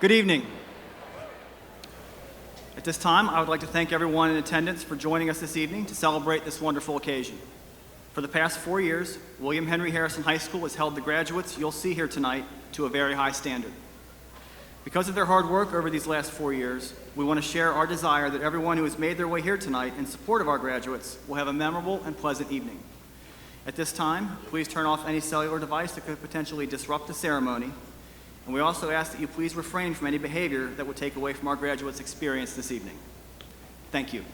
Good evening. At this time, I would like to thank everyone in attendance for joining us this evening to celebrate this wonderful occasion. For the past 4 years, William Henry Harrison High School has held the graduates you'll see here tonight to a very high standard. Because of their hard work over these last 4 years, we want to share our desire that everyone who has made their way here tonight in support of our graduates will have a memorable and pleasant evening. At this time, please turn off any cellular device that could potentially disrupt the ceremony. And we also ask that you please refrain from any behavior that would take away from our graduates' experience this evening. Thank you.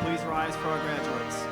Please rise for our graduates.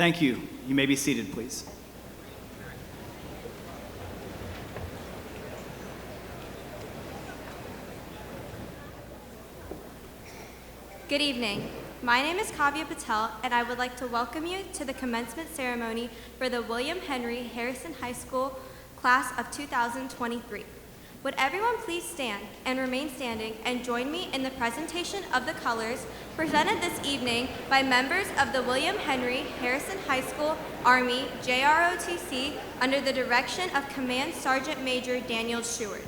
Thank you. You may be seated, please. Good evening. My name is Kavya Patel, and I would like to welcome you to the commencement ceremony for the William Henry Harrison High School class of 2023. Would everyone please stand and remain standing and join me in the presentation of the colors presented this evening by members of the William Henry Harrison High School Army JROTC under the direction of Command Sergeant Major Daniel Stewart.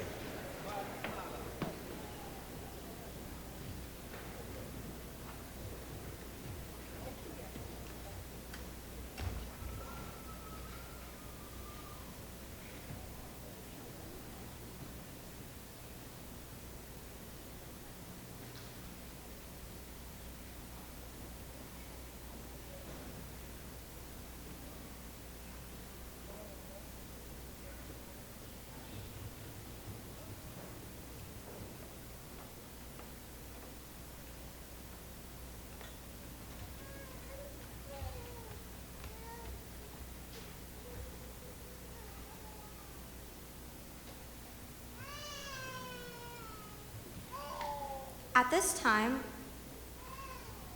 At this time,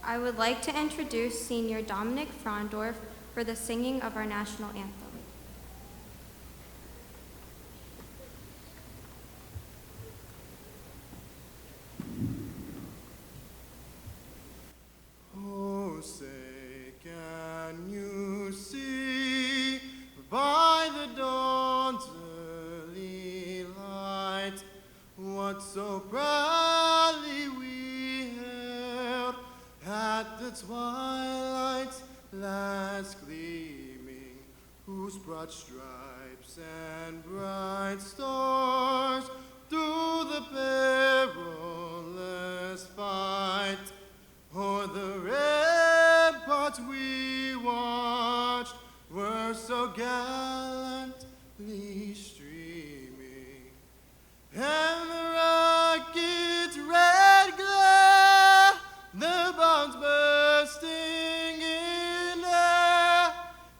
I would like to introduce Senior Dominic Frondorf for the singing of our national anthem. Oh, say, can you see by the dawn's early light what so proudly we hailed at the twilight's last gleaming, whose broad stripes and bright stars through the perilous fight o'er the ramparts we watched were so gallantly streaming, and the rocket's red glare, the bombs bursting in air,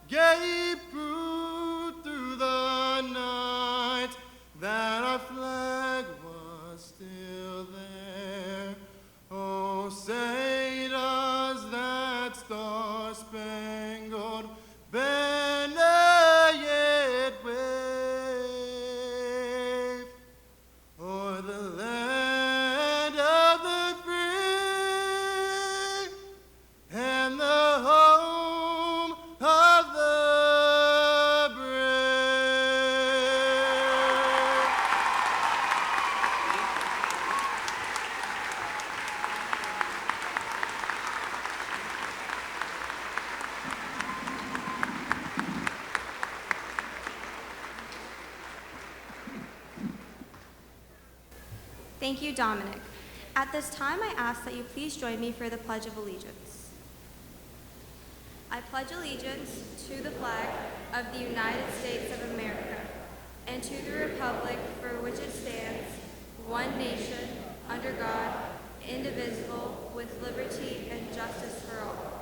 gave proof through the night that our flag was still there. Oh, say does that star-spangled banner yet wave o'er the land of the free and the home of the brave? Thank you, Dominic. At this time, I ask that you please join me for the Pledge of Allegiance. I pledge allegiance to the flag of the United States of America and to the republic for which it stands, one nation, under God, indivisible, with liberty and justice for all.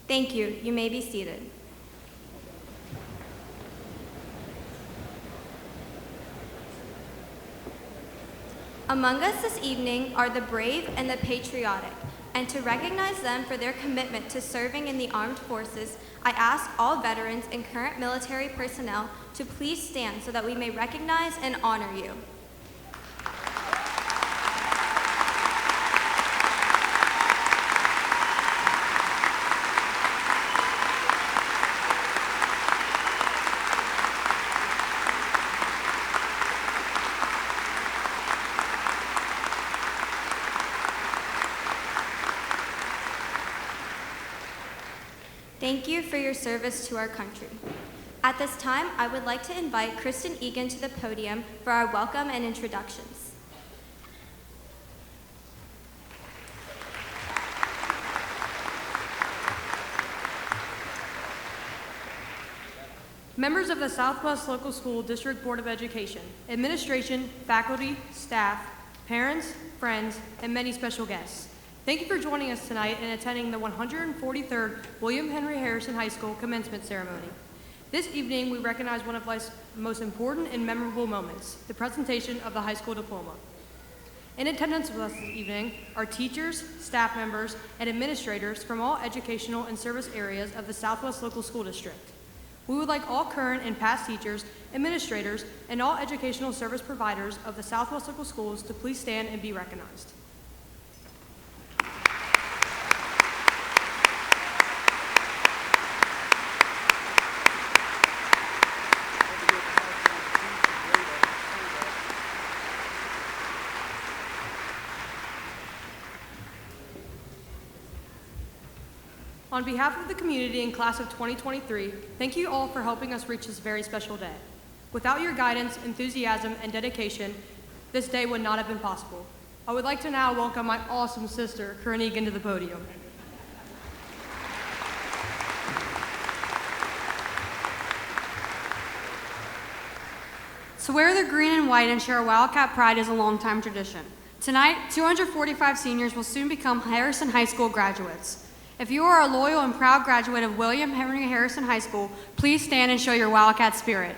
Thank you. You may be seated. Among us this evening are the brave and the patriotic, and to recognize them for their commitment to serving in the armed forces, I ask all veterans and current military personnel to please stand so that we may recognize and honor you. Thank you for your service to our country. At this time, I would like to invite Kristen Egan to the podium for our welcome and introductions. Members of the Southwest Local School District Board of Education, administration, faculty, staff, parents, friends, and many special guests. Thank you for joining us tonight and attending the 143rd William Henry Harrison High School Commencement Ceremony. This evening, we recognize one of life's most important and memorable moments, the presentation of the high school diploma. In attendance with us this evening are teachers, staff members, and administrators from all educational and service areas of the Southwest Local School District. We would like all current and past teachers, administrators, and all educational service providers of the Southwest Local Schools to please stand and be recognized. On behalf of the community and class of 2023, thank you all for helping us reach this very special day. Without your guidance, enthusiasm, and dedication, this day would not have been possible. I would like to now welcome my awesome sister, Corinne Egan, to the podium. To wear the green and white and share Wildcat pride is a long-time tradition. Tonight, 245 seniors will soon become Harrison High School graduates. If you are a loyal and proud graduate of William Henry Harrison High School, please stand and show your Wildcat spirit.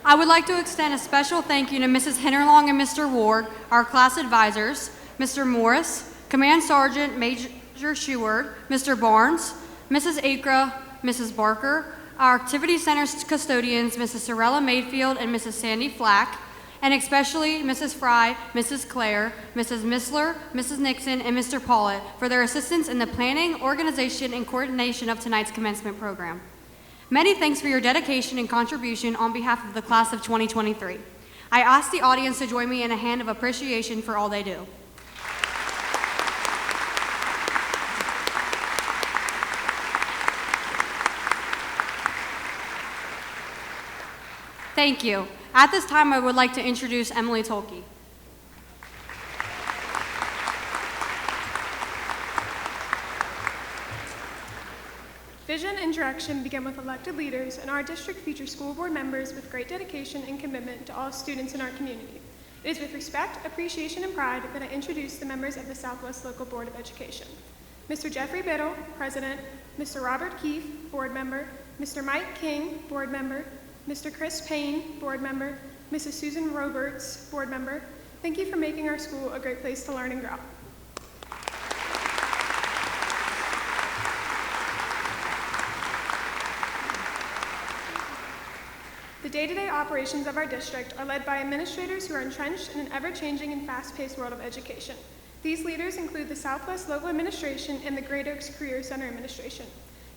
I would like to extend a special thank you to Mrs. Hinterlong and Mr. Ward, our class advisors, Mr. Morris, Command Sergeant Major Sheward, Mr. Barnes, Mrs. Akra, Mrs. Barker, our Activity Center custodians, Mrs. Sorella Mayfield and Mrs. Sandy Flack, and especially Mrs. Fry, Mrs. Clare, Mrs. Missler, Mrs. Nixon, and Mr. Paulett for their assistance in the planning, organization, and coordination of tonight's commencement program. Many thanks for your dedication and contribution on behalf of the class of 2023. I ask the audience to join me in a hand of appreciation for all they do. Thank you. At this time, I would like to introduce Emily Tolke. Vision and direction begin with elected leaders, and our district features school board members with great dedication and commitment to all students in our community. It is with respect, appreciation, and pride that I introduce the members of the Southwest Local Board of Education. Mr. Jeffrey Biddle, President, Mr. Robert Keefe, Board Member, Mr. Mike King, Board Member, Mr. Chris Payne, Board Member, Mrs. Susan Roberts, Board Member. Thank you for making our school a great place to learn and grow. The day-to-day operations of our district are led by administrators who are entrenched in an ever-changing and fast-paced world of education. These leaders include the Southwest Local Administration and the Great Oaks Career Center Administration.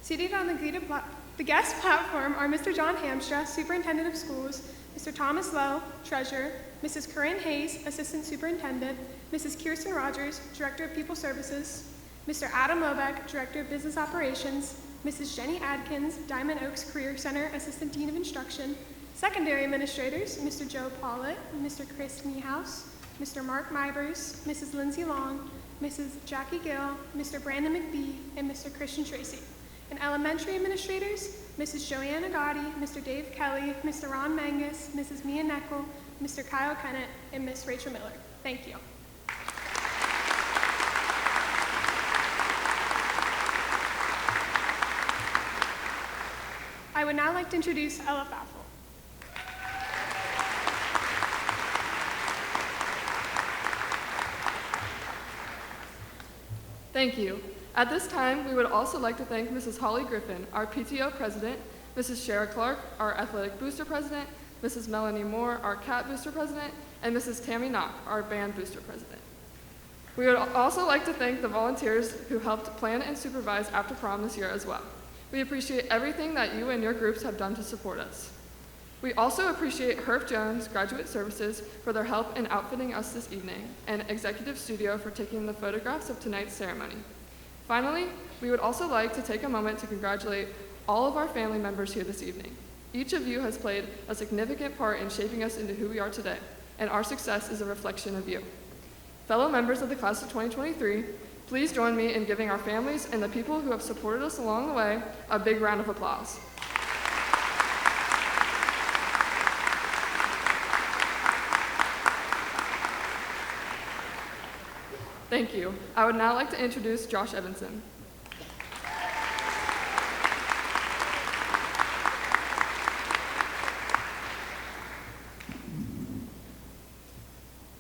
Seated on the guest platform are Mr. John Hamstra, Superintendent of Schools, Mr. Thomas Lowe, Treasurer, Mrs. Corinne Hayes, Assistant Superintendent, Mrs. Kirsten Rogers, Director of People Services, Mr. Adam Lobeck, Director of Business Operations, Mrs. Jenny Adkins, Diamond Oaks Career Center, Assistant Dean of Instruction, Secondary Administrators, Mr. Joe Paulett, Mr. Chris Niehaus, Mr. Mark Mybers, Mrs. Lindsay Long, Mrs. Jackie Gill, Mr. Brandon McBee, and Mr. Christian Tracy. And elementary administrators, Mrs. Joanna Gotti, Mr. Dave Kelly, Mr. Ron Mangus, Mrs. Mia Neckel, Mr. Kyle Kennett, and Miss Rachel Miller. Thank you. I would now like to introduce Ella Faffel. Thank you. At this time, we would also like to thank Mrs. Holly Griffin, our PTO President, Mrs. Shara Clark, our Athletic Booster President, Mrs. Melanie Moore, our CAT Booster President, and Mrs. Tammy Knock, our Band Booster President. We would also like to thank the volunteers who helped plan and supervise After Prom this year as well. We appreciate everything that you and your groups have done to support us. We also appreciate Herb Jones Graduate Services for their help in outfitting us this evening, and Executive Studio for taking the photographs of tonight's ceremony. Finally, we would also like to take a moment to congratulate all of our family members here this evening. Each of you has played a significant part in shaping us into who we are today, and our success is a reflection of you. Fellow members of the class of 2023, please join me in giving our families and the people who have supported us along the way a big round of applause. Thank you. I would now like to introduce Josh Evanson.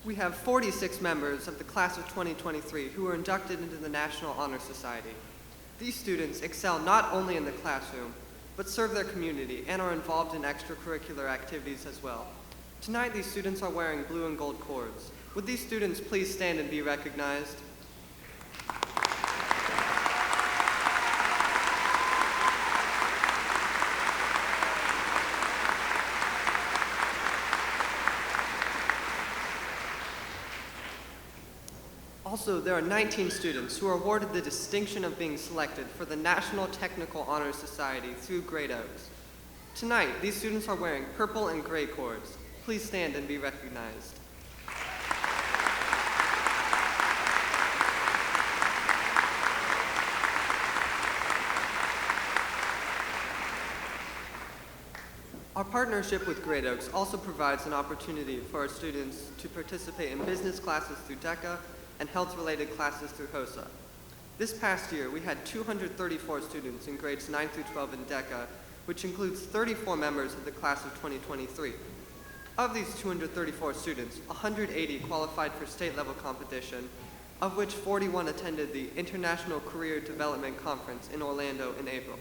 We have 46 members of the class of 2023 who were inducted into the National Honor Society. These students excel not only in the classroom, but serve their community and are involved in extracurricular activities as well. Tonight, these students are wearing blue and gold cords. Would these students please stand and be recognized? Also, there are 19 students who are awarded the distinction of being selected for the National Technical Honor Society through Great Oaks. Tonight, these students are wearing purple and gray cords. Please stand and be recognized. Our partnership with Great Oaks also provides an opportunity for our students to participate in business classes through DECA and health-related classes through HOSA. This past year, we had 234 students in grades 9 through 12 in DECA, which includes 34 members of the class of 2023. Of these 234 students, 180 qualified for state-level competition, of which 41 attended the International Career Development Conference in Orlando in April.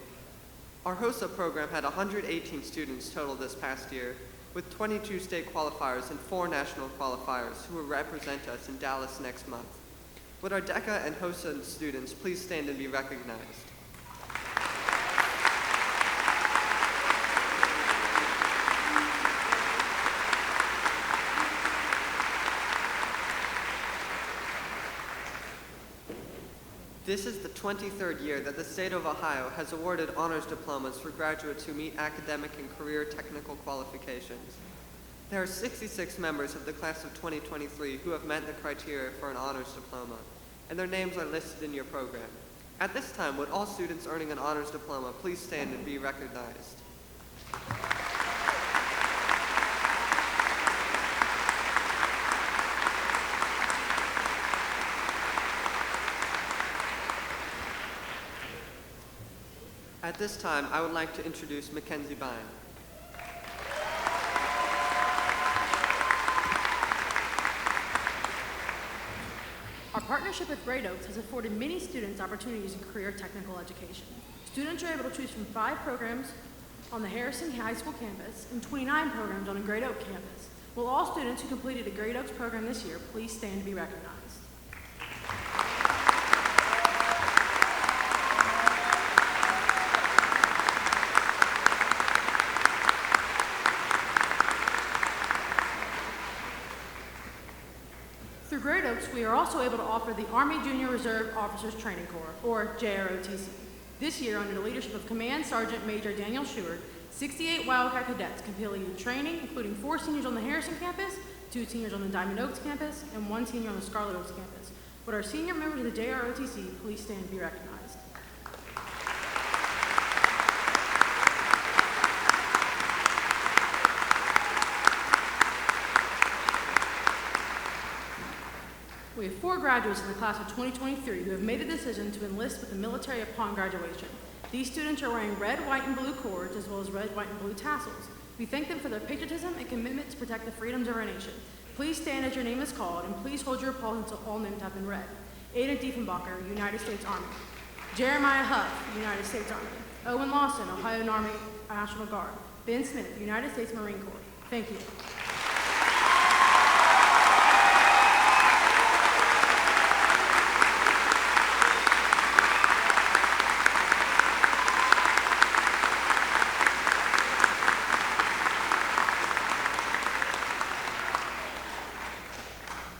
Our HOSA program had 118 students total this past year, with 22 state qualifiers and 4 national qualifiers who will represent us in Dallas next month. Would our DECA and HOSA students please stand and be recognized? This is the 23rd year that the state of Ohio has awarded honors diplomas for graduates who meet academic and career technical qualifications. There are 66 members of the class of 2023 who have met the criteria for an honors diploma, and their names are listed in your program. At this time, would all students earning an honors diploma please stand and be recognized? At this time, I would like to introduce Mackenzie Bine. Our partnership with Great Oaks has afforded many students opportunities in career technical education. Students are able to choose from 5 programs on the Harrison High School campus and 29 programs on a Great Oak campus. Will all students who completed a Great Oaks program this year please stand to be recognized? Through Great Oaks, we are also able to offer the Army Junior Reserve Officers Training Corps, or JROTC. This year, under the leadership of Command Sergeant Major Daniel Sheward, 68 Wildcat cadets completed training, including 4 seniors on the Harrison campus, 2 seniors on the Diamond Oaks campus, and 1 senior on the Scarlet Oaks campus. Would our senior members of the JROTC please stand to be recognized? We have 4 graduates in the class of 2023 who have made the decision to enlist with the military upon graduation. These students are wearing red, white, and blue cords, as well as red, white, and blue tassels. We thank them for their patriotism and commitment to protect the freedoms of our nation. Please stand as your name is called, and please hold your applause until all names have been read. Aiden Diefenbacher, United States Army. Jeremiah Huff, United States Army. Owen Lawson, Ohio Army National Guard. Ben Smith, United States Marine Corps. Thank you.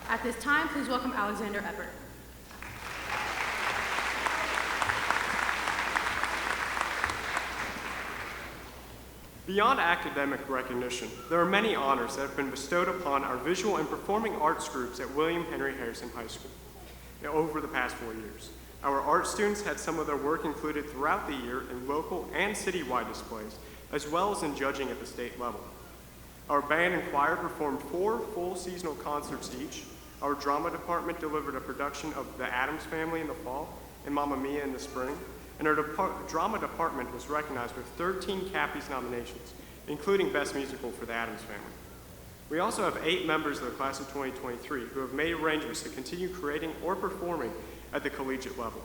At this time, please welcome Alexander Eppert. Beyond academic recognition, there are many honors that have been bestowed upon our visual and performing arts groups at William Henry Harrison High School over the past 4 years. Our art students had some of their work included throughout the year in local and citywide displays, as well as in judging at the state level. Our band and choir performed 4 full seasonal concerts each. Our drama department delivered a production of The Addams Family in the fall and Mamma Mia in the spring. And our drama department was recognized with 13 Cappies nominations, including Best Musical for The Addams Family. We also have 8 members of the class of 2023 who have made arrangements to continue creating or performing at the collegiate level.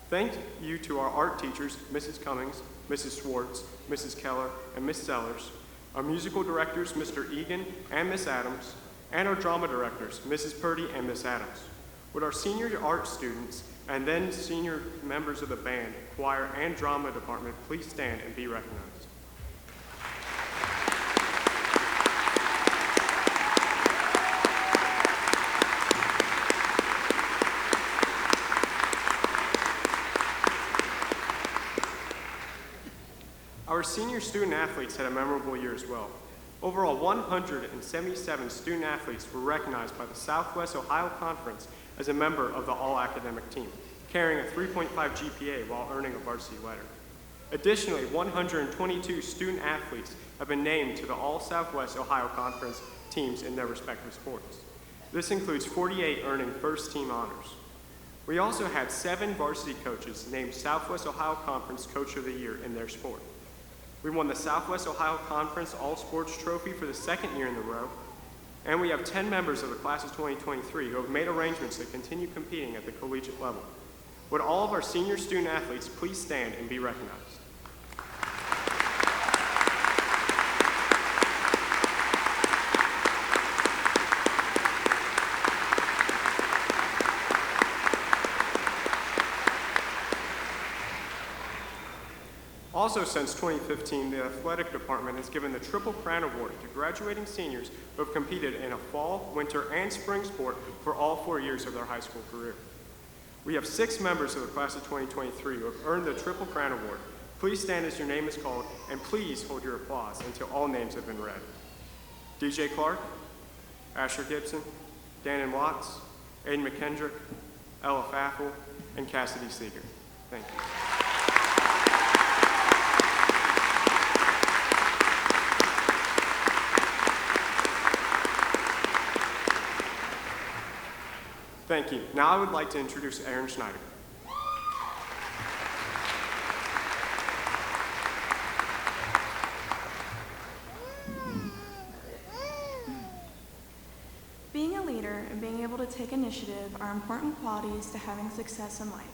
Thank you to our art teachers, Mrs. Cummings, Mrs. Schwartz, Mrs. Keller, and Ms. Sellers, our musical directors, Mr. Egan and Ms. Adams, and our drama directors, Mrs. Purdy and Ms. Adams. Would our senior art students and then senior members of the band, choir, and drama department please stand and be recognized? Our senior student athletes had a memorable year as well. Overall, 177 student athletes were recognized by the Southwest Ohio Conference as a member of the all-academic team, carrying a 3.5 GPA while earning a varsity letter. Additionally, 122 student athletes have been named to the All-Southwest Ohio Conference teams in their respective sports. This includes 48 earning first-team honors. We also had 7 varsity coaches named Southwest Ohio Conference Coach of the Year in their sport. We won the Southwest Ohio Conference All-Sports Trophy for the 2nd year in a row, and we have 10 members of the class of 2023 who have made arrangements to continue competing at the collegiate level. Would all of our senior student athletes please stand and be recognized? Also, since 2015, the athletic department has given the Triple Crown Award to graduating seniors who have competed in a fall, winter, and spring sport for all 4 years of their high school career. We have 6 members of the class of 2023 who have earned the Triple Crown Award. Please stand as your name is called, and please hold your applause until all names have been read. DJ Clark, Asher Gibson, Dannon Watts, Aiden McKendrick, Ella Faffel, and Cassidy Seeger. Thank you. Thank you. Now I would like to introduce Aaron Schneider. Being a leader and being able to take initiative are important qualities to having success in life.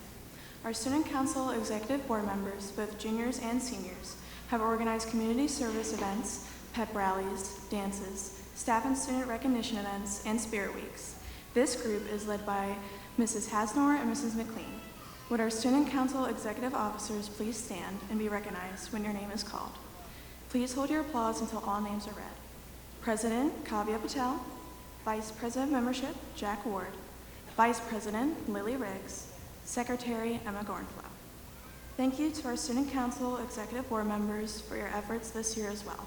Our Student Council Executive Board members, both juniors and seniors, have organized community service events, pep rallies, dances, staff and student recognition events, and spirit weeks. This group is led by Mrs. Hasnor and Mrs. McLean. Would our Student Council Executive Officers please stand and be recognized when your name is called? Please hold your applause until all names are read. President Kavya Patel, Vice President Membership Jack Ward, Vice President Lily Riggs, Secretary Emma Gornflow. Thank you to our Student Council Executive Board members for your efforts this year as well.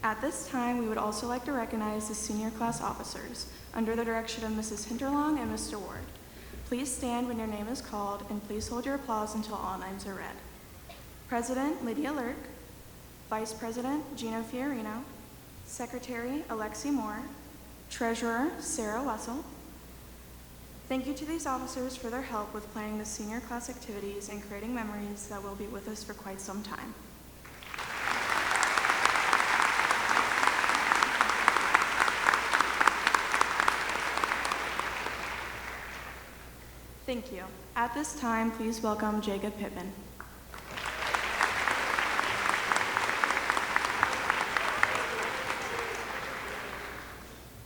At this time, we would also like to recognize the senior class officers under the direction of Mrs. Hinterlong and Mr. Ward. Please stand when your name is called, and please hold your applause until all names are read. President Lydia Lurk, Vice President Gino Fiorino, Secretary Alexi Moore, Treasurer Sarah Wessel. Thank you to these officers for their help with planning the senior class activities and creating memories that will be with us for quite some time. Thank you. At this time, please welcome Jacob Pittman.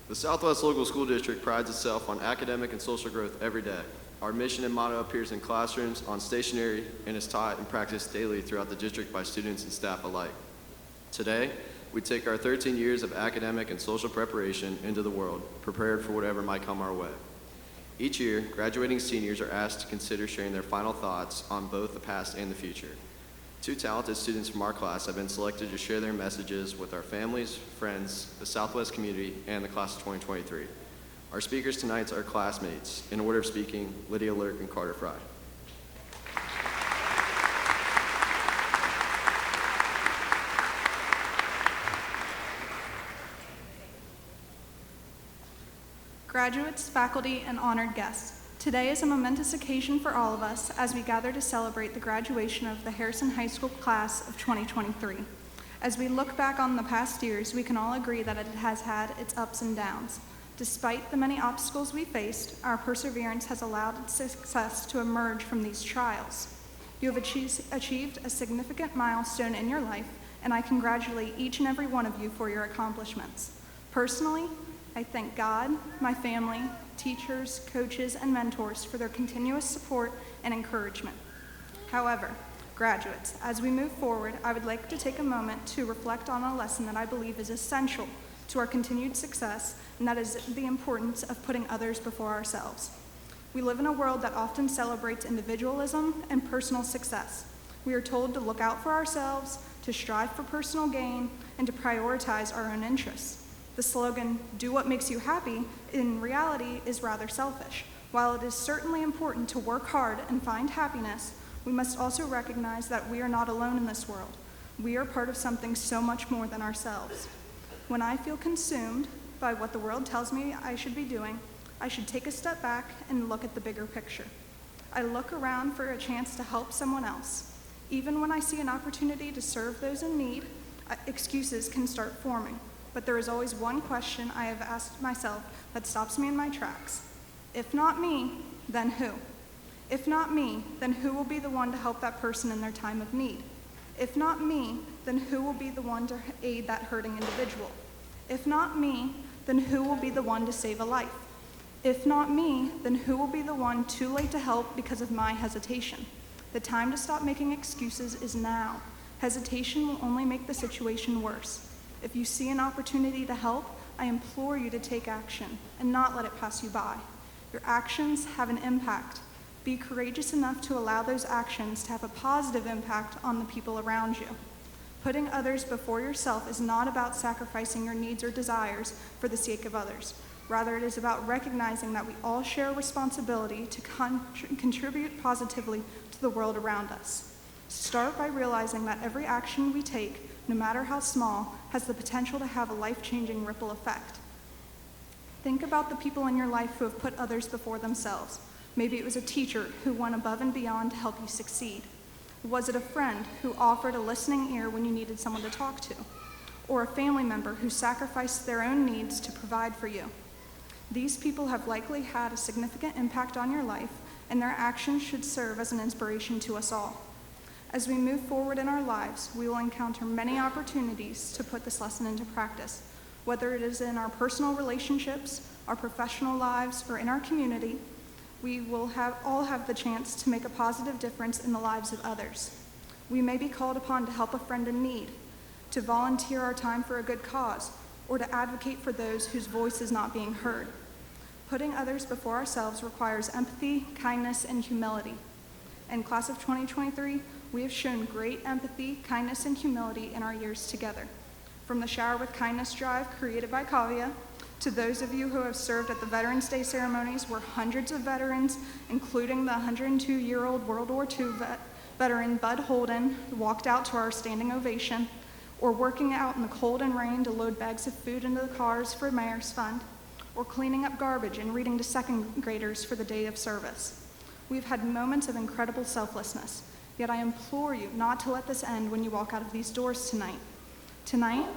The Southwest Local School District prides itself on academic and social growth every day. Our mission and motto appears in classrooms, on stationery, and is taught and practiced daily throughout the district by students and staff alike. Today, we take our 13 years of academic and social preparation into the world, prepared for whatever might come our way. Each year, graduating seniors are asked to consider sharing their final thoughts on both the past and the future. 2 talented students from our class have been selected to share their messages with our families, friends, the Southwest community, and the class of 2023. Our speakers tonight are classmates. In order of speaking, Lydia Lurk and Carter Fry. Graduates, faculty, and honored guests, today is a momentous occasion for all of us as we gather to celebrate the graduation of the Harrison High School class of 2023. As we look back on the past years, we can all agree that it has had its ups and downs. Despite the many obstacles we faced, our perseverance has allowed success to emerge from these trials. You have achieved a significant milestone in your life, and I congratulate each and every one of you for your accomplishments. Personally, I thank God, my family, teachers, coaches, and mentors for their continuous support and encouragement. However, graduates, as we move forward, I would like to take a moment to reflect on a lesson that I believe is essential to our continued success, and that is the importance of putting others before ourselves. We live in a world that often celebrates individualism and personal success. We are told to look out for ourselves, to strive for personal gain, and to prioritize our own interests. The slogan, "Do what makes you happy," in reality is rather selfish. While it is certainly important to work hard and find happiness, we must also recognize that we are not alone in this world. We are part of something so much more than ourselves. When I feel consumed by what the world tells me I should be doing, I should take a step back and look at the bigger picture. I look around for a chance to help someone else. Even when I see an opportunity to serve those in need, excuses can start forming. But there is always one question I have asked myself that stops me in my tracks. If not me, then who? If not me, then who will be the one to help that person in their time of need? If not me, then who will be the one to aid that hurting individual? If not me, then who will be the one to save a life? If not me, then who will be the one too late to help because of my hesitation? The time to stop making excuses is now. Hesitation will only make the situation worse. If you see an opportunity to help, I implore you to take action and not let it pass you by. Your actions have an impact. Be courageous enough to allow those actions to have a positive impact on the people around you. Putting others before yourself is not about sacrificing your needs or desires for the sake of others. Rather, it is about recognizing that we all share a responsibility to contribute positively to the world around us. Start by realizing that every action we take, no matter how small, has the potential to have a life-changing ripple effect. Think about the people in your life who have put others before themselves. Maybe it was a teacher who went above and beyond to help you succeed. Was it a friend who offered a listening ear when you needed someone to talk to? Or a family member who sacrificed their own needs to provide for you? These people have likely had a significant impact on your life, and their actions should serve as an inspiration to us all. As we move forward in our lives, we will encounter many opportunities to put this lesson into practice. Whether it is in our personal relationships, our professional lives, or in our community, we will all have the chance to make a positive difference in the lives of others. We may be called upon to help a friend in need, to volunteer our time for a good cause, or to advocate for those whose voice is not being heard. Putting others before ourselves requires empathy, kindness, and humility. In class of 2023, we have shown great empathy, kindness, and humility in our years together. From the Shower with Kindness drive created by Kavya, to those of you who have served at the Veterans Day ceremonies where hundreds of veterans, including the 102-year-old World War II veteran Bud Holden, walked out to our standing ovation, or working out in the cold and rain to load bags of food into the cars for Mayor's Fund, or cleaning up garbage and reading to second graders for the day of service. We've had moments of incredible selflessness. Yet I implore you not to let this end when you walk out of these doors tonight. Tonight,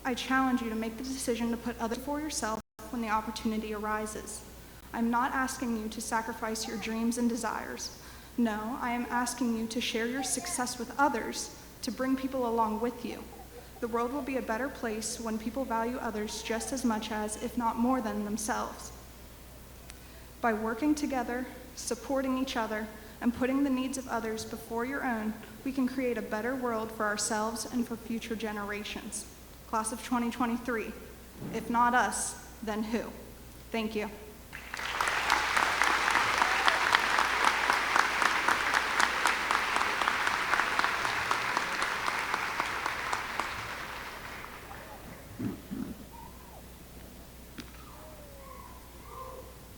I challenge you to make the decision to put others before yourself when the opportunity arises. I'm not asking you to sacrifice your dreams and desires. No, I am asking you to share your success with others, to bring people along with you. The world will be a better place when people value others just as much as, if not more than, themselves. By working together, supporting each other, and putting the needs of others before your own, we can create a better world for ourselves and for future generations. Class of 2023, if not us, then who? Thank you.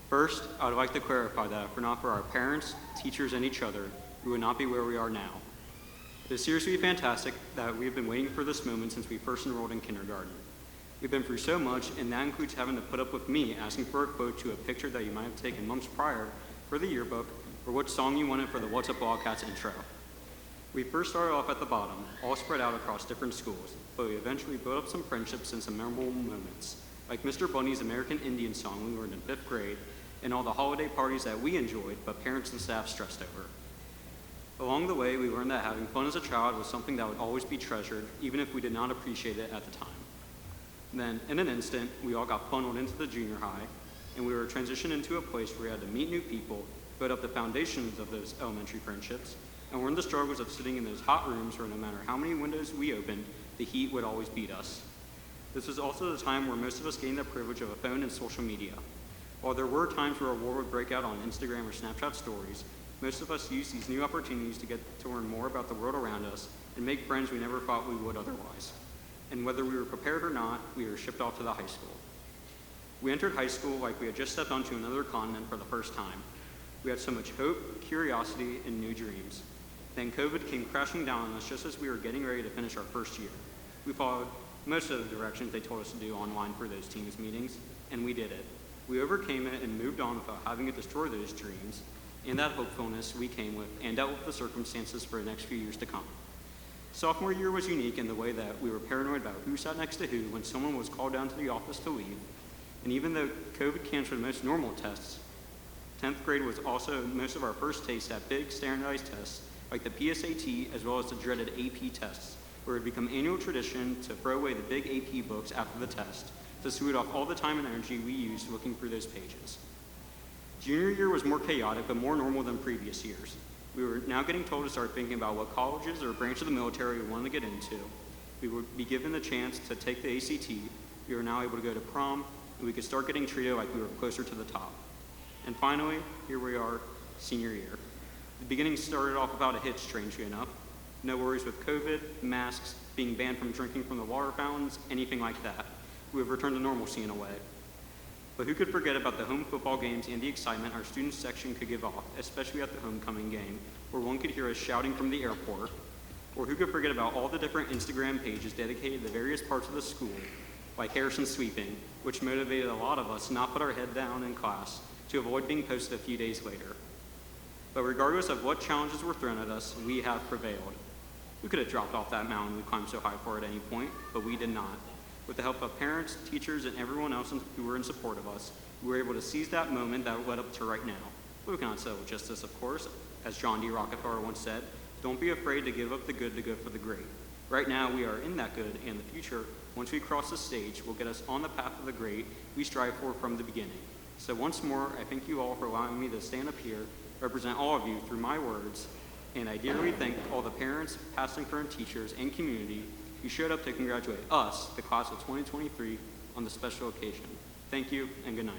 First, I would like to clarify that if it were not for our parents, teachers, and each other, we would not be where we are now. It is seriously fantastic that we have been waiting for this moment since we first enrolled in kindergarten. We've been through so much, and that includes having to put up with me asking for a quote to a picture that you might have taken months prior for the yearbook, or what song you wanted for the What's Up Wildcats intro. We first started off at the bottom, all spread out across different schools, but we eventually built up some friendships and some memorable moments, like Mr. Bunny's American Indian song when we were in 5th grade, and all the holiday parties that we enjoyed, but parents and staff stressed over. Along the way, we learned that having fun as a child was something that would always be treasured, even if we did not appreciate it at the time. Then, in an instant, we all got funneled into the junior high, and we were transitioned into a place where we had to meet new people, build up the foundations of those elementary friendships, and we're in the struggles of sitting in those hot rooms where no matter how many windows we opened, the heat would always beat us. This was also the time where most of us gained the privilege of a phone and social media. While there were times where a war would break out on Instagram or Snapchat stories, most of us used these new opportunities to get to learn more about the world around us and make friends we never thought we would otherwise. And whether we were prepared or not, we were shipped off to the high school. We entered high school like we had just stepped onto another continent for the first time. We had so much hope, curiosity, and new dreams. Then COVID came crashing down on us just as we were getting ready to finish our first year. We followed most of the directions they told us to do online for those teams meetings, and we did it. We overcame it and moved on without having to destroy those dreams, and that hopefulness we came with, and dealt with the circumstances for the next few years to come. Sophomore year was unique in the way that we were paranoid about who sat next to who when someone was called down to the office to leave, and even though COVID canceled most normal tests, 10th grade was also most of our first taste at big standardized tests like the PSAT as well as the dreaded AP tests, where it had become annual tradition to throw away the big AP books after the test to smooth off all the time and energy we used looking through those pages. Junior year was more chaotic but more normal than previous years. We were now getting told to start thinking about what colleges or branch of the military we wanted to get into. We would be given the chance to take the ACT. We were now able to go to prom, and we could start getting treated like we were closer to the top. And finally, here we are, senior year. The beginning started off without a hitch, strangely enough. No worries with COVID, masks, being banned from drinking from the water fountains, anything like that. We have returned to normalcy in a way. But who could forget about the home football games and the excitement our students section could give off, especially at the homecoming game, where one could hear us shouting from the airport, or who could forget about all the different Instagram pages dedicated to various parts of the school, like Harrison Sweeping, which motivated a lot of us to not put our head down in class to avoid being posted a few days later. But regardless of what challenges were thrown at us, we have prevailed. We could have dropped off that mountain we climbed so high for at any point, but we did not. With the help of parents, teachers, and everyone else who were in support of us, we were able to seize that moment that led up to right now. But we cannot settle with just this, of course. As John D. Rockefeller once said, don't be afraid to give up the good to go for the great. Right now, we are in that good, and the future, once we cross the stage, will get us on the path of the great we strive for from the beginning. So once more, I thank you all for allowing me to stand up here, represent all of you through my words, and I dearly thank all the parents, past and current teachers, and community who showed up to congratulate us, the class of 2023, on this special occasion. Thank you, and good night.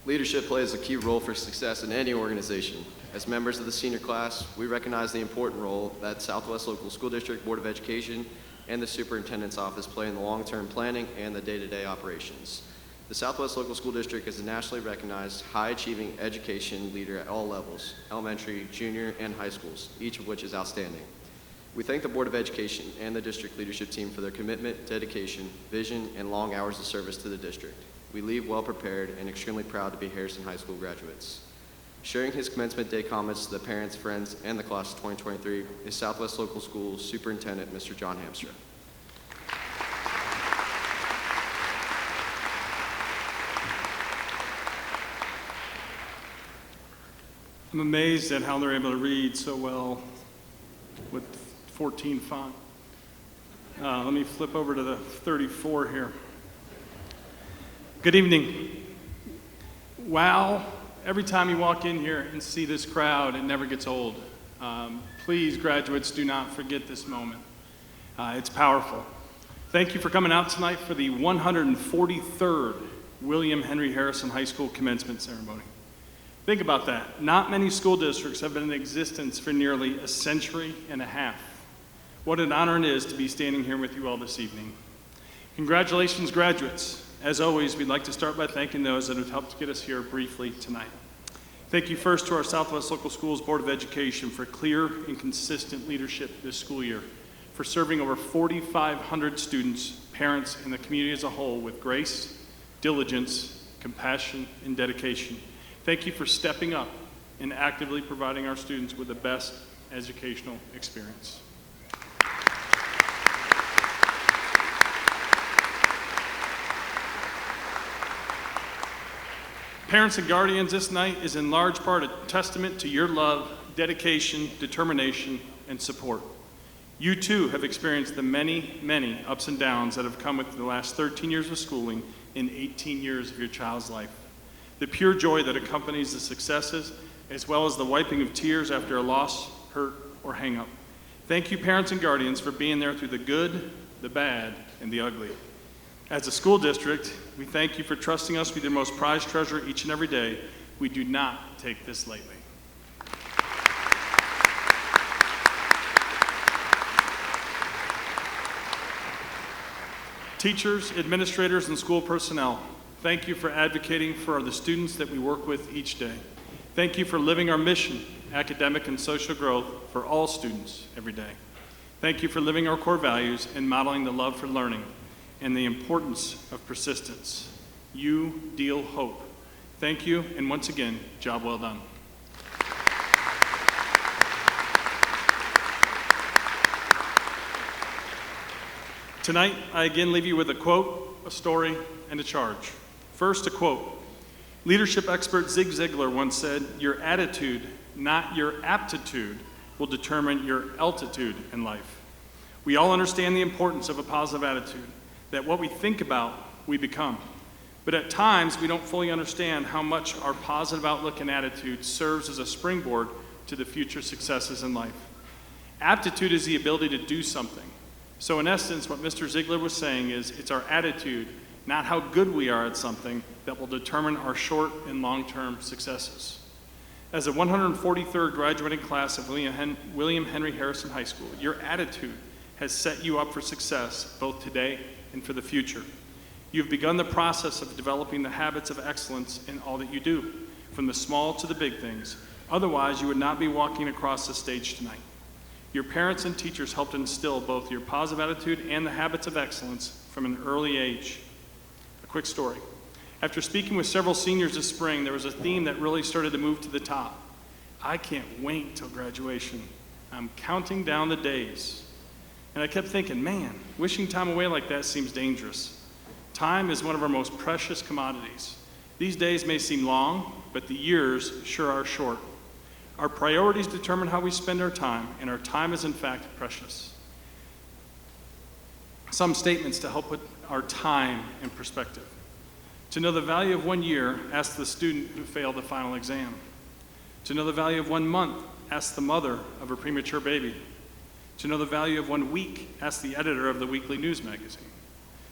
Leadership plays a key role for success in any organization. As members of the senior class, we recognize the important role that Southwest Local School District Board of Education and the Superintendent's Office play in the long-term planning and the day-to-day operations. The Southwest Local School District is a nationally recognized, high-achieving education leader at all levels, elementary, junior, and high schools, each of which is outstanding. We thank the Board of Education and the district leadership team for their commitment, dedication, vision, and long hours of service to the district. We leave well prepared and extremely proud to be Harrison High School graduates. Sharing his commencement day comments to the parents, friends, and the class of 2023 is Southwest Local Schools Superintendent, Mr. John Hamstra. I'm amazed at how they're able to read so well. with 14 font. Let me flip over to the 34 here. Good evening. Wow, every time you walk in here and see this crowd, it never gets old. Please, graduates, do not forget this moment. It's powerful. Thank you for coming out tonight for the 143rd William Henry Harrison High School commencement ceremony. Think about that. Not many school districts have been in existence for nearly a century and a half. What an honor it is to be standing here with you all this evening. Congratulations, graduates. As always, we'd like to start by thanking those that have helped get us here briefly tonight. Thank you first to our Southwest Local Schools Board of Education for clear and consistent leadership this school year, for serving over 4,500 students, parents, and the community as a whole with grace, diligence, compassion, and dedication. Thank you for stepping up and actively providing our students with the best educational experience. Parents and guardians, this night is in large part a testament to your love, dedication, determination, and support. You too have experienced the many, many ups and downs that have come with the last 13 years of schooling and 18 years of your child's life. The pure joy that accompanies the successes, as well as the wiping of tears after a loss, hurt, or hang-up. Thank you, parents and guardians, for being there through the good, the bad, and the ugly. As a school district, we thank you for trusting us with your most prized treasure each and every day. We do not take this lightly. Teachers, administrators, and school personnel, thank you for advocating for the students that we work with each day. Thank you for living our mission, academic and social growth for all students every day. Thank you for living our core values and modeling the love for learning and the importance of persistence. You deal hope. Thank you, and once again, job well done. Tonight, I again leave you with a quote, a story, and a charge. First, a quote. Leadership expert Zig Ziglar once said, "Your attitude, not your aptitude, will determine your altitude in life." We all understand the importance of a positive attitude, that what we think about, we become. But at times, we don't fully understand how much our positive outlook and attitude serves as a springboard to the future successes in life. Aptitude is the ability to do something. So in essence, what Mr. Ziegler was saying is it's our attitude, not how good we are at something, that will determine our short and long-term successes. As a 143rd graduating class of William Henry Harrison High School, your attitude has set you up for success both today and for the future. You've begun the process of developing the habits of excellence in all that you do, from the small to the big things. Otherwise, you would not be walking across the stage tonight. Your parents and teachers helped instill both your positive attitude and the habits of excellence from an early age. A quick story. After speaking with several seniors this spring, there was a theme that really started to move to the top. I can't wait till graduation. I'm counting down the days. And I kept thinking, man, wishing time away like that seems dangerous. Time is one of our most precious commodities. These days may seem long, but the years sure are short. Our priorities determine how we spend our time, and our time is in fact precious. Some statements to help put our time in perspective. To know the value of 1 year, ask the student who failed the final exam. To know the value of 1 month, ask the mother of a premature baby. To know the value of 1 week, ask the editor of the weekly news magazine.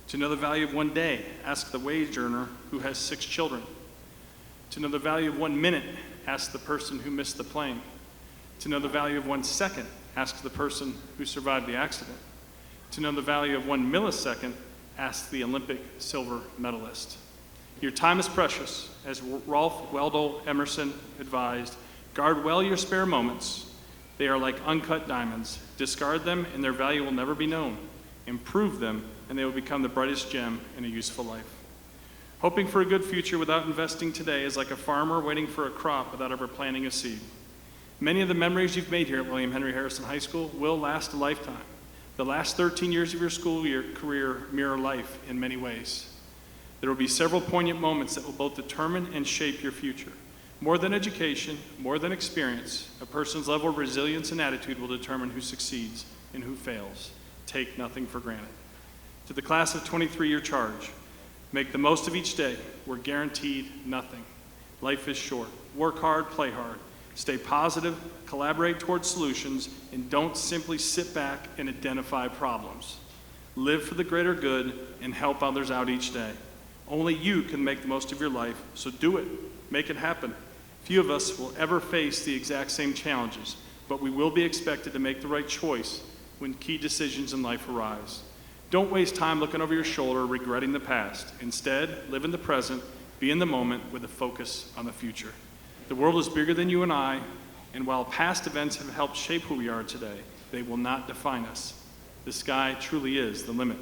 To know the value of 1 day, ask the wage earner who has 6 children. To know the value of 1 minute, ask the person who missed the plane. To know the value of 1 second, ask the person who survived the accident. To know the value of 1 millisecond, ask the Olympic silver medalist. Your time is precious. As Ralph Waldo Emerson advised, guard well your spare moments. They are like uncut diamonds. Discard them and their value will never be known. Improve them and they will become the brightest gem in a useful life. Hoping for a good future without investing today is like a farmer waiting for a crop without ever planting a seed. Many of the memories you've made here at William Henry Harrison High School will last a lifetime. The last 13 years of your school career mirror life in many ways. There will be several poignant moments that will both determine and shape your future. More than education, more than experience, a person's level of resilience and attitude will determine who succeeds and who fails. Take nothing for granted. To the class of 23, your charge: make the most of each day. We're guaranteed nothing. Life is short. Work hard, play hard. Stay positive, collaborate towards solutions, and don't simply sit back and identify problems. Live for the greater good and help others out each day. Only you can make the most of your life, so do it. Make it happen. Few of us will ever face the exact same challenges, but we will be expected to make the right choice when key decisions in life arise. Don't waste time looking over your shoulder regretting the past. Instead, live in the present, be in the moment with a focus on the future. The world is bigger than you and I, and while past events have helped shape who we are today, they will not define us. The sky truly is the limit.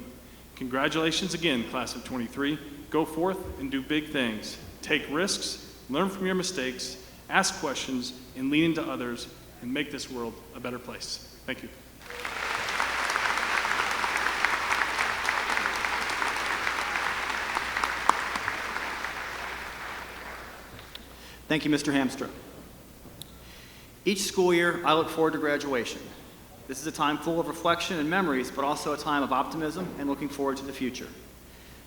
Congratulations again, class of 23. Go forth and do big things. Take risks, learn from your mistakes, ask questions, and lean into others, and make this world a better place. Thank you. Thank you, Mr. Hamstra. Each school year, I look forward to graduation. This is a time full of reflection and memories, but also a time of optimism and looking forward to the future.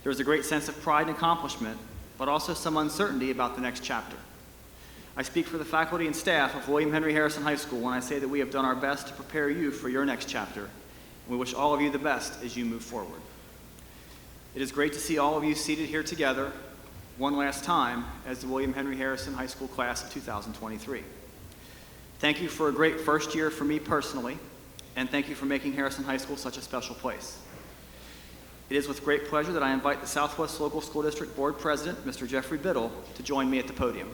There is a great sense of pride and accomplishment, but also some uncertainty about the next chapter. I speak for the faculty and staff of William Henry Harrison High School when I say that we have done our best to prepare you for your next chapter, and we wish all of you the best as you move forward. It is great to see all of you seated here together one last time as the William Henry Harrison High School class of 2023. Thank you for a great first year for me personally, and thank you for making Harrison High School such a special place. It is with great pleasure that I invite the Southwest Local School District Board President, Mr. Jeffrey Biddle, to join me at the podium.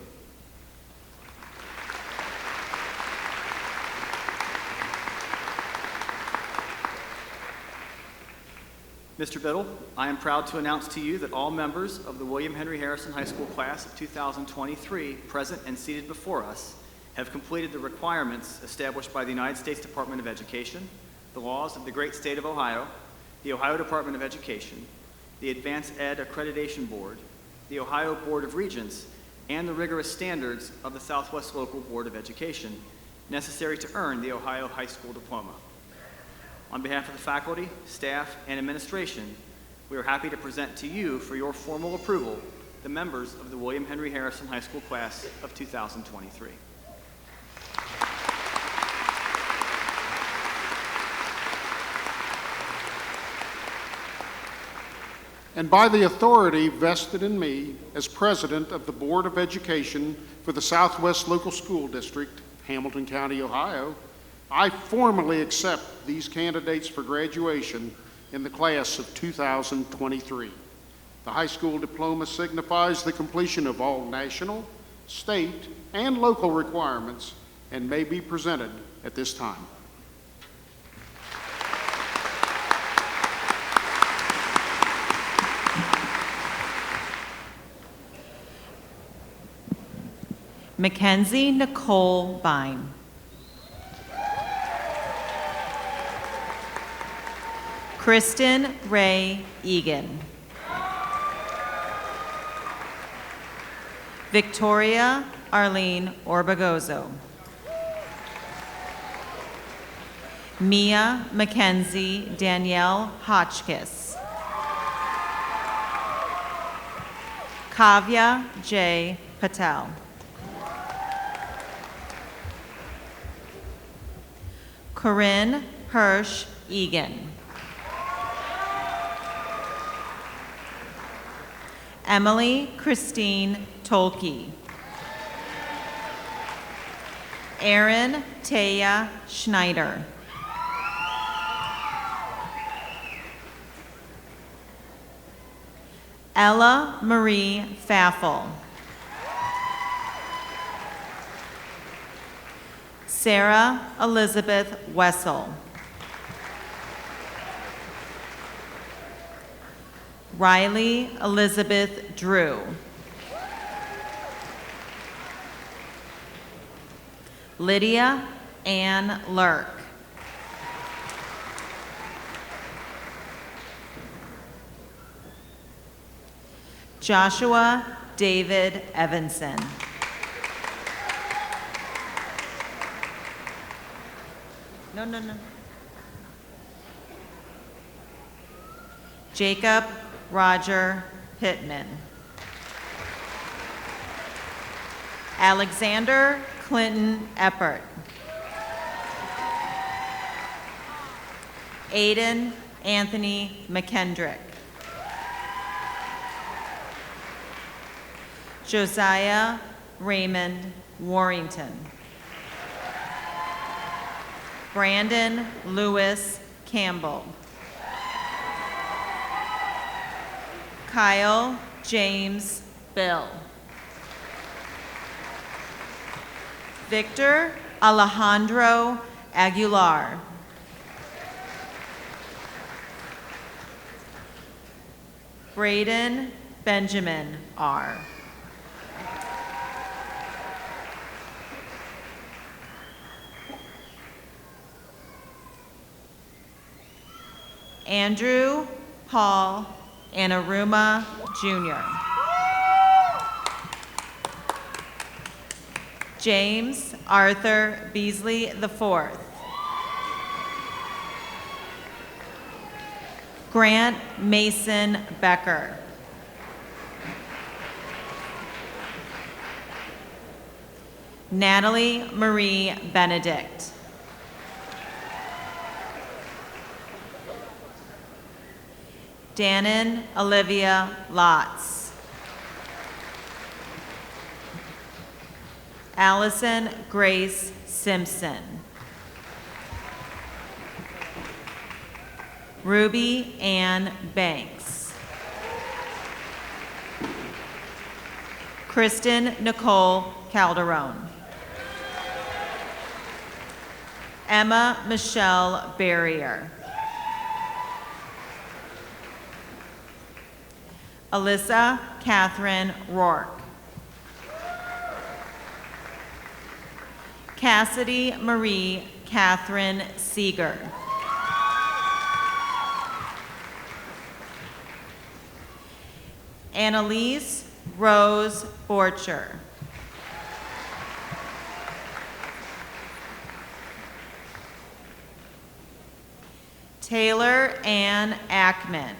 Mr. Biddle, I am proud to announce to you that all members of the William Henry Harrison High School class of 2023, present and seated before us, have completed the requirements established by the United States Department of Education, the laws of the great state of Ohio, the Ohio Department of Education, the Advanced Ed Accreditation Board, the Ohio Board of Regents, and the rigorous standards of the Southwest Local Board of Education necessary to earn the Ohio High School Diploma. On behalf of the faculty, staff, and administration, we are happy to present to you for your formal approval the members of the William Henry Harrison High School class of 2023. And by the authority vested in me as President of the Board of Education for the Southwest Local School District, Hamilton County, Ohio, I formally accept these candidates for graduation in the class of 2023. The high school diploma signifies the completion of all national, state, and local requirements and may be presented at this time. Mackenzie Nicole Bine. Kristen Ray Egan. Victoria Arlene Orbegozo. Mia Mackenzie Danielle Hotchkiss. Kavya J. Patel. Corinne Hirsch Egan. Emily Christine Tolke. Erin Taya Schneider. Ella Marie Faffel. Sarah Elizabeth Wessel. Riley Elizabeth Drew. Lydia Ann Lurk. Joshua David Evanson. No. Jacob Roger Pittman. Alexander Clinton Eppert. Aiden Anthony McKendrick. Josiah Raymond Warrington. Brandon Lewis Campbell. Kyle James Bill. Victor Alejandro Aguilar. Braden Benjamin R. Andrew Paul Anaruma Jr. James Arthur Beasley IV. Grant Mason Becker. Natalie Marie Benedict. Dannon Olivia Lotz. Allison Grace Simpson. Ruby Ann Banks. Kristen Nicole Calderon. Emma Michelle Barrier. Alyssa Catherine Rourke. Cassidy Marie Catherine Seeger. Annalise Rose Borcher. Taylor Ann Ackman.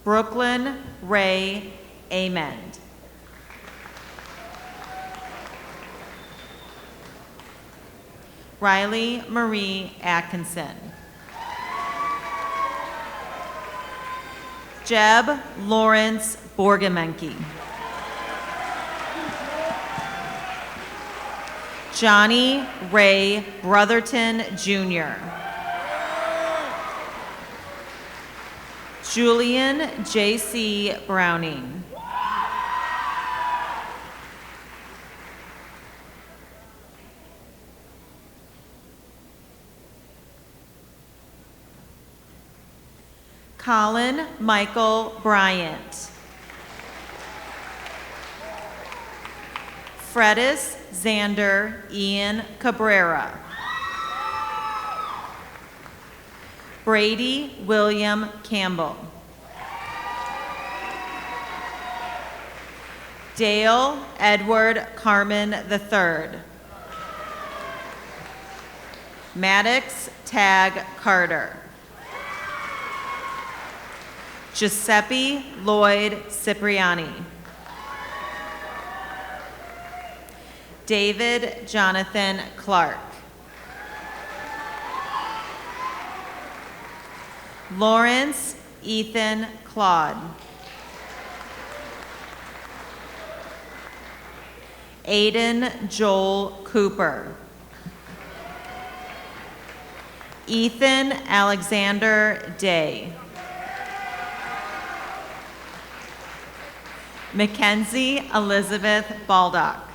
Brooklyn Ray Amend. Riley Marie Atkinson. Jeb Lawrence Borgamenke. Johnny Ray Brotherton Jr. Julian J.C. Browning. Colin Michael Bryant. Fredis Xander Ian Cabrera. Brady William Campbell. Dale Edward Carmen III. Maddox Tag Carter. Giuseppe Lloyd Cipriani. David Jonathan Clark. Lawrence Ethan Claude. Aiden Joel Cooper. Ethan Alexander Day. Mackenzie Elizabeth Baldock.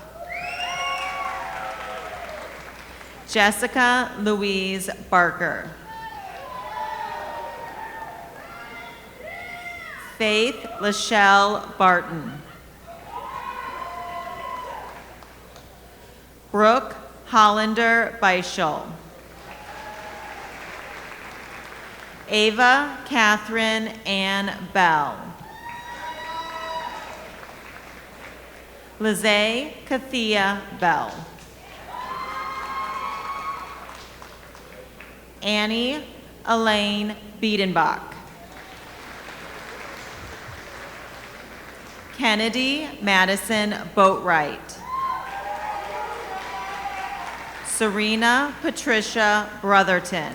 Jessica Louise Barker. Faith Lachelle Barton. Brooke Hollander Beischel. Ava Catherine Ann Bell. Lizzie Kathia Bell. Annie Elaine Biedenbach. Kennedy Madison Boatwright. Serena Patricia Brotherton.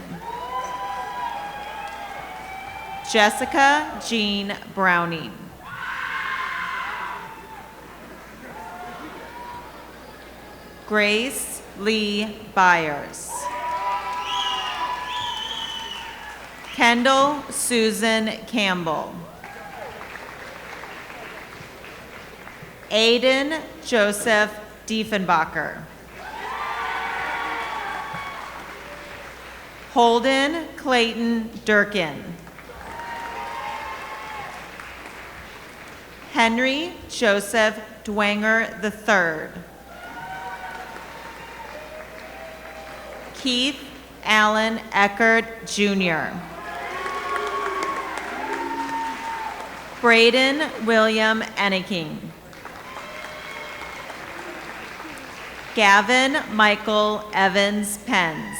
Jessica Jean Browning. Grace Lee Byers. Kendall Susan Campbell. Aiden Joseph Diefenbacher. Holden Clayton Durkin. Henry Joseph Dwenger III. Keith Allen Eckert Jr. Braden William Enneking. Gavin Michael Evans Penns.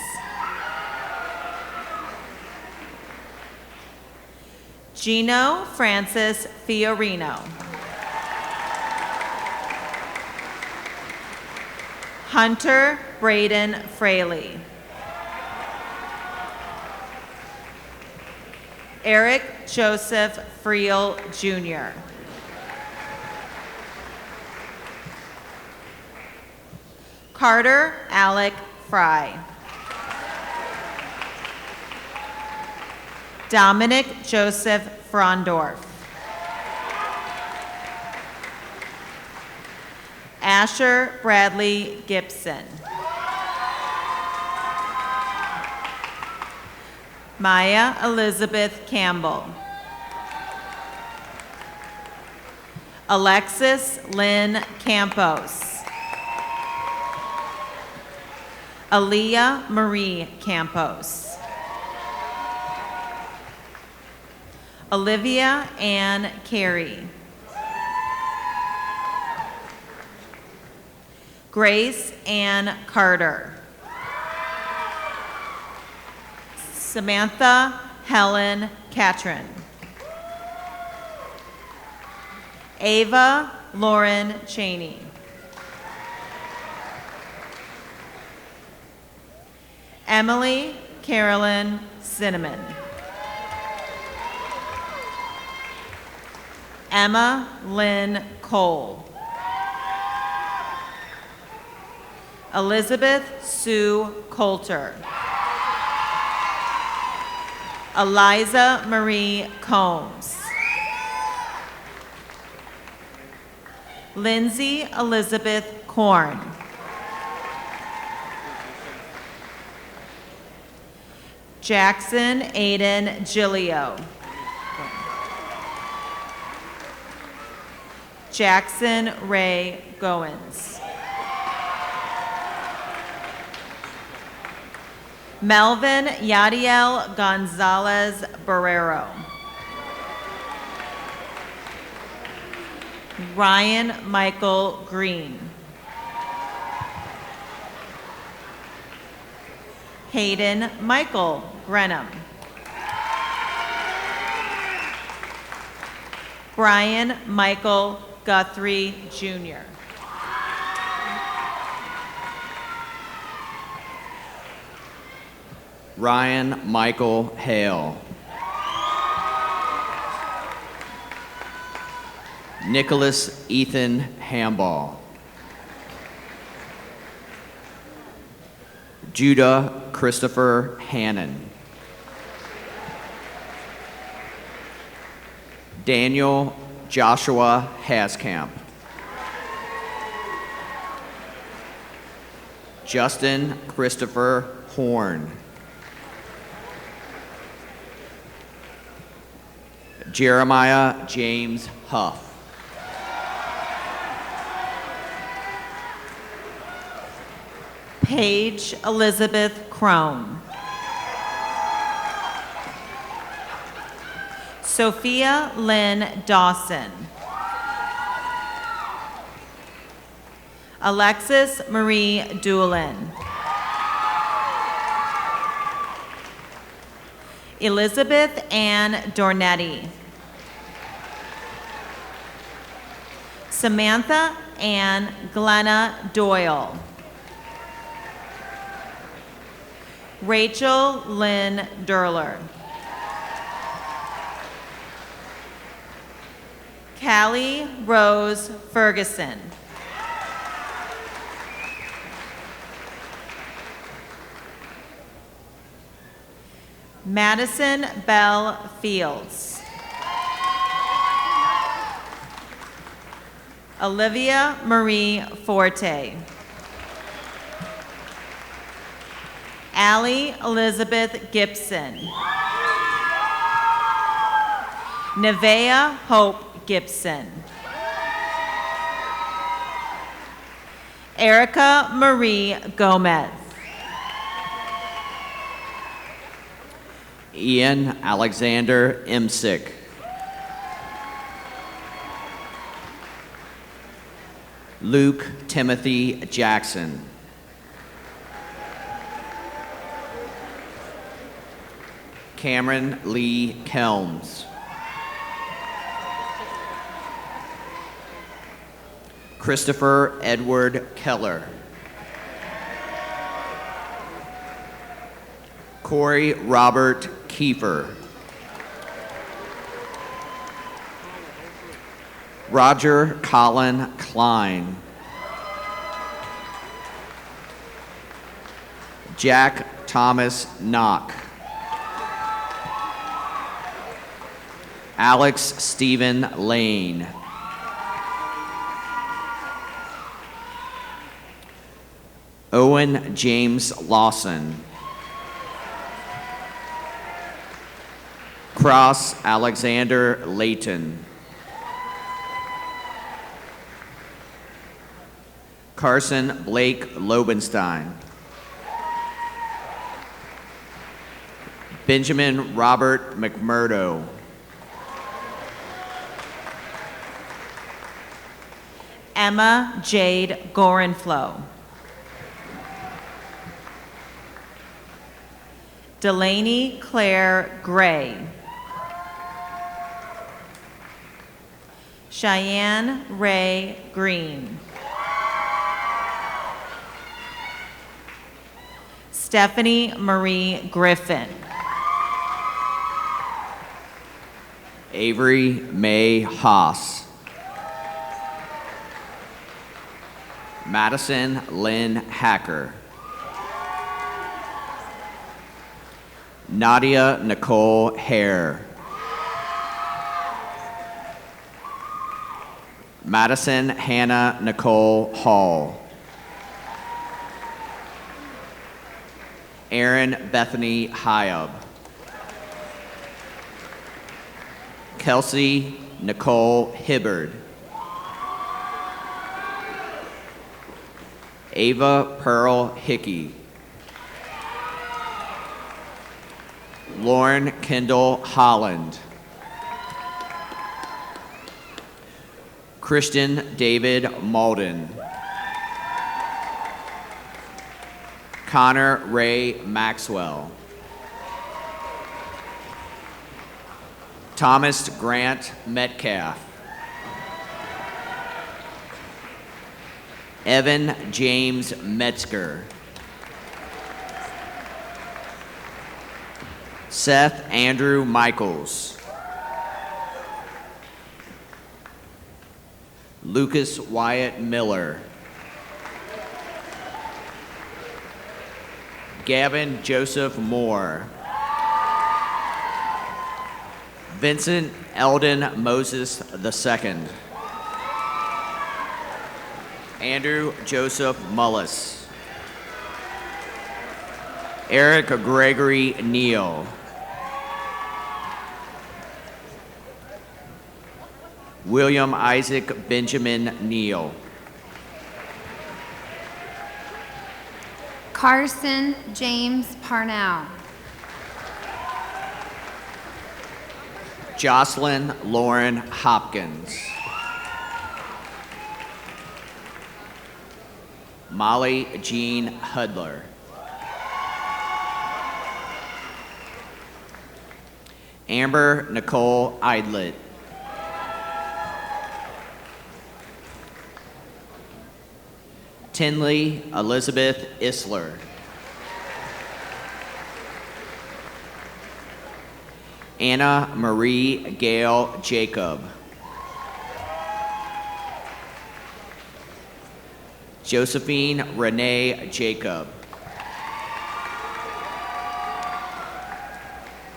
Gino Francis Fiorino. Hunter Braden Fraley. Eric Joseph Friel Jr. Carter Alec Fry. Dominic Joseph Frondorf. Asher Bradley Gibson. Maya Elizabeth Campbell. Alexis Lynn Campos. Aaliyah Marie Campos. Olivia Ann Carey. Grace Ann Carter. Samantha Helen Catron. Ava Lauren Cheney. Emily Carolyn Cinnamon. Emma Lynn Cole. Elizabeth Sue Coulter. Eliza Marie Combs. Lindsay Elizabeth Korn. Jackson Aiden Gillio. Jackson Ray Goins. Melvin Yadiel Gonzalez Barrero. Ryan Michael Green. Hayden Michael Grenham. Brian Michael Guthrie Jr. Ryan Michael Hale. Nicholas Ethan Hamball. Judah Christopher Hannon. Daniel Joshua Haskamp. Justin Christopher Horn. Jeremiah James Huff. Paige Elizabeth Crone. Sophia Lynn Dawson. Alexis Marie Doolin. Elizabeth Ann Dornetti. Samantha Ann Glenna Doyle. Rachel Lynn Durler. Callie Rose Ferguson. Madison Bell Fields. Olivia Marie Forte. Allie Elizabeth Gibson. Nevea Hope Gibson. Erica Marie Gomez. Ian Alexander Imsick. Luke Timothy Jackson. Cameron Lee Kelms. Christopher Edward Keller. Corey Robert Kiefer. Roger Colin Klein. Jack Thomas Knock. Alex Stephen Lane. Owen James Lawson. Cross Alexander Layton. Carson Blake Lobenstein. Benjamin Robert McMurdo. Emma Jade Gorenflow. Delaney Claire Gray. Cheyenne Ray Green. Stephanie Marie Griffin. Avery May Haas. Madison Lynn Hacker. Nadia Nicole Hare. Madison Hannah Nicole Hall. Erin Bethany Hyub. Kelsey Nicole Hibbard. Ava Pearl Hickey. Lauren Kendall Holland. Christian David Malden. Connor Ray Maxwell. Thomas Grant Metcalf. Evan James Metzger. Seth Andrew Michaels. Lucas Wyatt Miller. Gavin Joseph Moore. Vincent Eldon Moses II. Andrew Joseph Mullis. Eric Gregory Neal. William Isaac Benjamin Neal. Carson James Parnell. Jocelyn Lauren Hopkins. Molly Jean Hudler. Amber Nicole Eidlet. Tinley Elizabeth Isler. Anna Marie Gail Jacob. Josephine Renee Jacob.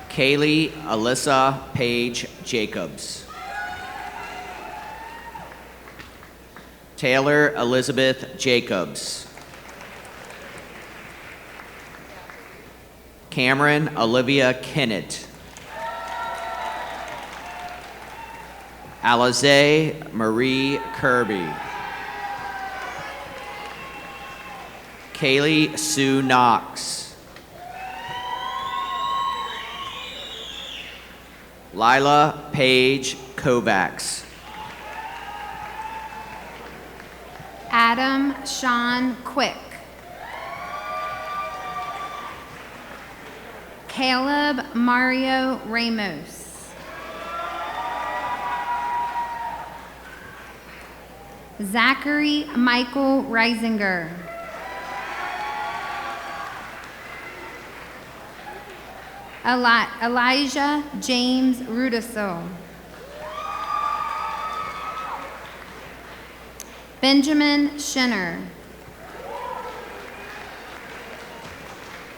Kaylee Alyssa Page Jacobs. Taylor Elizabeth Jacobs. Cameron Olivia Kennett. Alize Marie Kirby. Kaylee Sue Knox. Lila Paige Kovacs. Adam Sean Quick. Caleb Mario Ramos. Zachary Michael Reisinger. Elijah James Rudisil. Benjamin Schinner.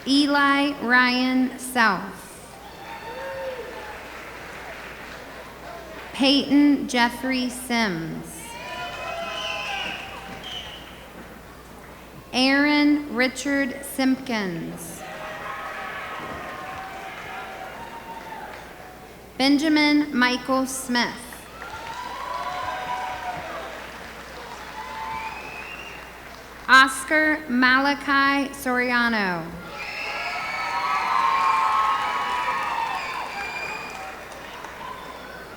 Eli Ryan South. Peyton Jeffrey Sims. Aaron Richard Simpkins. Benjamin Michael Smith. Oscar Malachi Soriano.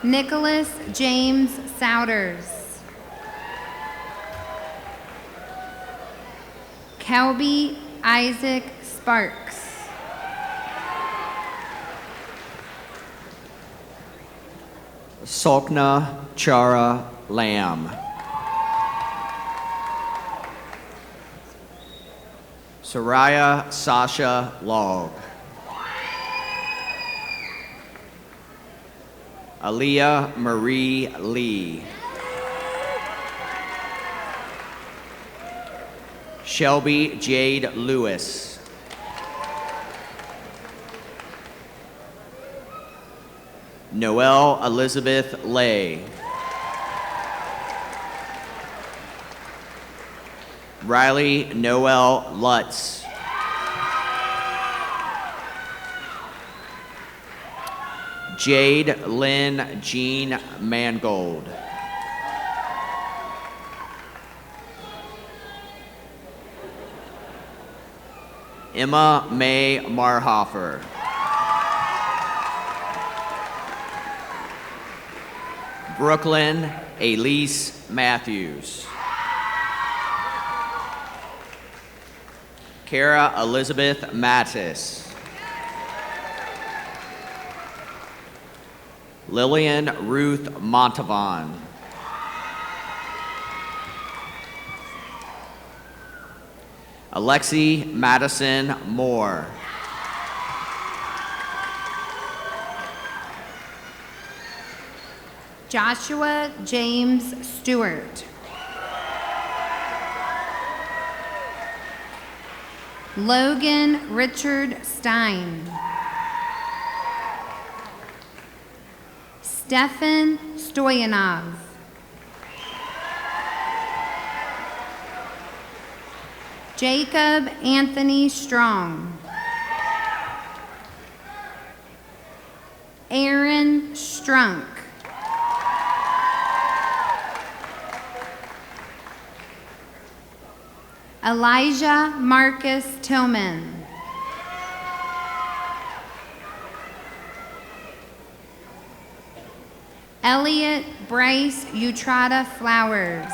Nicholas James Souders. Kelby Isaac Sparks. Salkna Chara Lamb. Soraya Sasha Log. Aaliyah Marie Lee. Shelby Jade Lewis. Noelle Elizabeth Lay. Riley Noel Lutz. Jade Lynn Jean Mangold. Emma May Marhofer. Brooklyn Elise Matthews. Kara Elizabeth Mattis. Lillian Ruth Montavon. Alexi Madison Moore. Joshua James Stewart. Logan Richard Stein. Stefan Stoyanov. Jacob Anthony Strong. Aaron Strunk. Elijah Marcus Tillman. Elliot Bryce Utrata Flowers.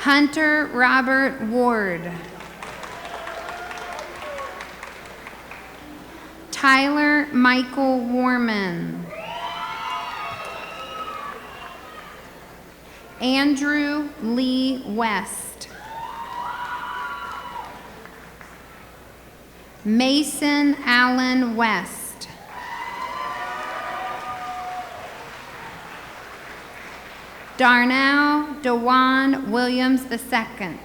Hunter Robert Ward. Tyler Michael Warman. Andrew Lee West. Mason Allen West. Darnell Dewan Williams II.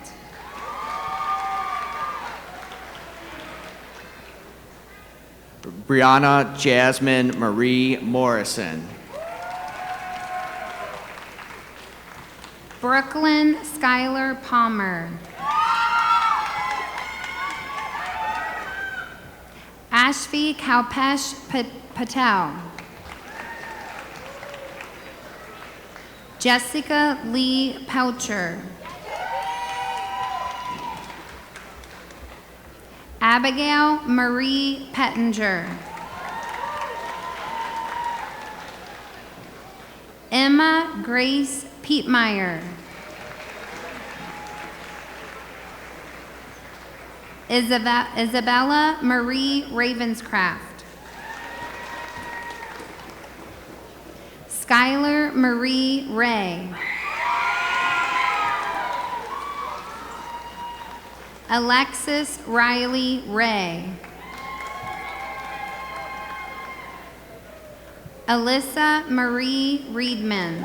Brianna Jasmine Marie Morrison. Brooklyn Skylar Palmer. Ashvi Kalpesh Patel. Jessica Lee Pelcher. Abigail Marie Pettinger. Emma Grace Pietmeyer. Isabella Marie Ravenscraft. Skylar Marie Ray. Alexis Riley Ray. Alyssa Marie Reedman.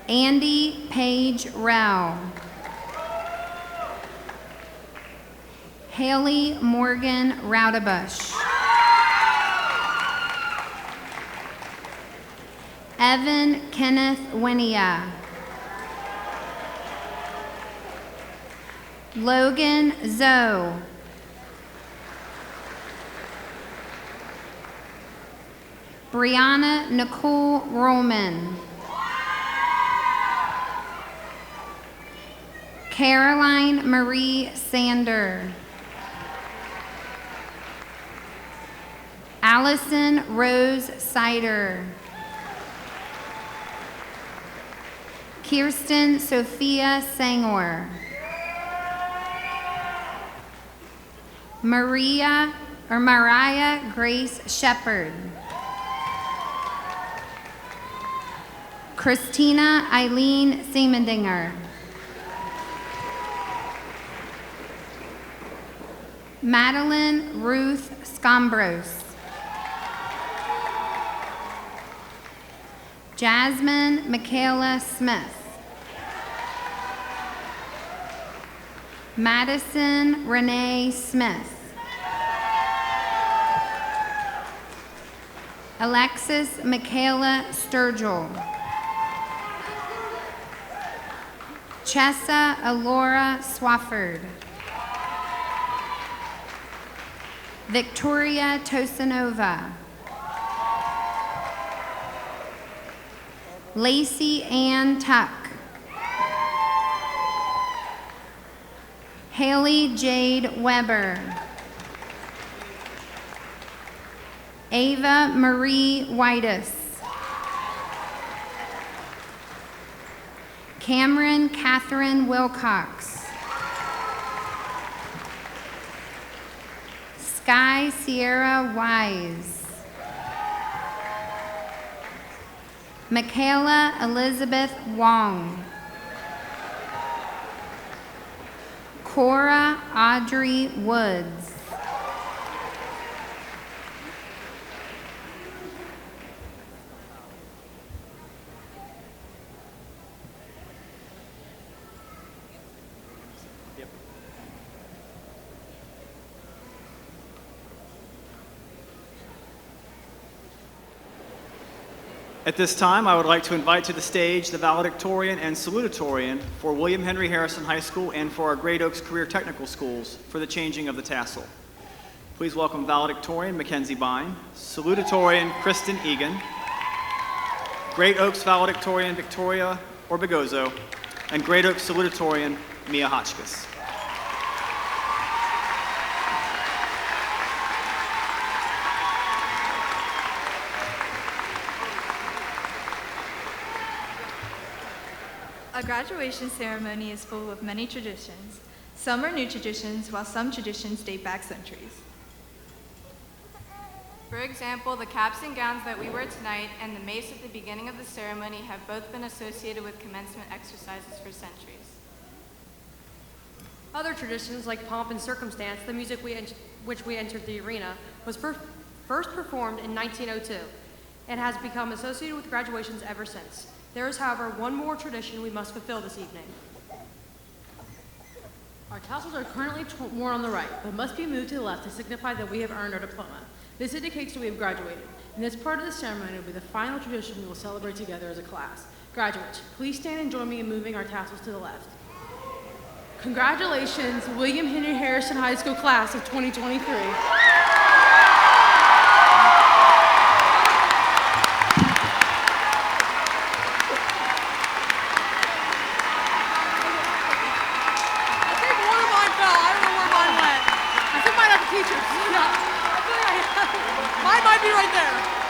Andy Page Rao. Haley Morgan Raudebush. Evan Kenneth Winia. Logan Zoe. Brianna Nicole Roman. Caroline Marie Sander. Allison Rose Sider. Kirsten Sophia Sangor. Mariah Grace Shepard. Christina Eileen Siemendinger. Madeline Ruth Scombros. Jasmine Michaela Smith. Madison Renee Smith. Alexis Michaela Sturgill. Chessa Alora Swafford. Victoria Tosanova. Lacey Ann Tuck. Haley Jade Weber. Ava Marie Whitus. Cameron Catherine Wilcox. Sky Sierra Wise. Michaela Elizabeth Wong. Cora Audrey Woods. At this time, I would like to invite to the stage the valedictorian and salutatorian for William Henry Harrison High School and for our Great Oaks Career Technical Schools for the changing of the tassel. Please welcome valedictorian Mackenzie Bine, salutatorian Kristen Egan, Great Oaks valedictorian Victoria Orbegozo, and Great Oaks salutatorian Mia Hotchkiss. A graduation ceremony is full of many traditions. Some are new traditions, while some traditions date back centuries. For example, the caps and gowns that we wear tonight and the mace at the beginning of the ceremony have both been associated with commencement exercises for centuries. Other traditions like pomp and circumstance, the music which we entered the arena, was first performed in 1902 and has become associated with graduations ever since. There is, however, one more tradition we must fulfill this evening. Our tassels are currently worn on the right, but must be moved to the left to signify that we have earned our diploma. This indicates that we have graduated, and this part of the ceremony will be the final tradition we will celebrate together as a class. Graduates, please stand and join me in moving our tassels to the left. Congratulations, William Henry Harrison High School class of 2023. Mine might be right there.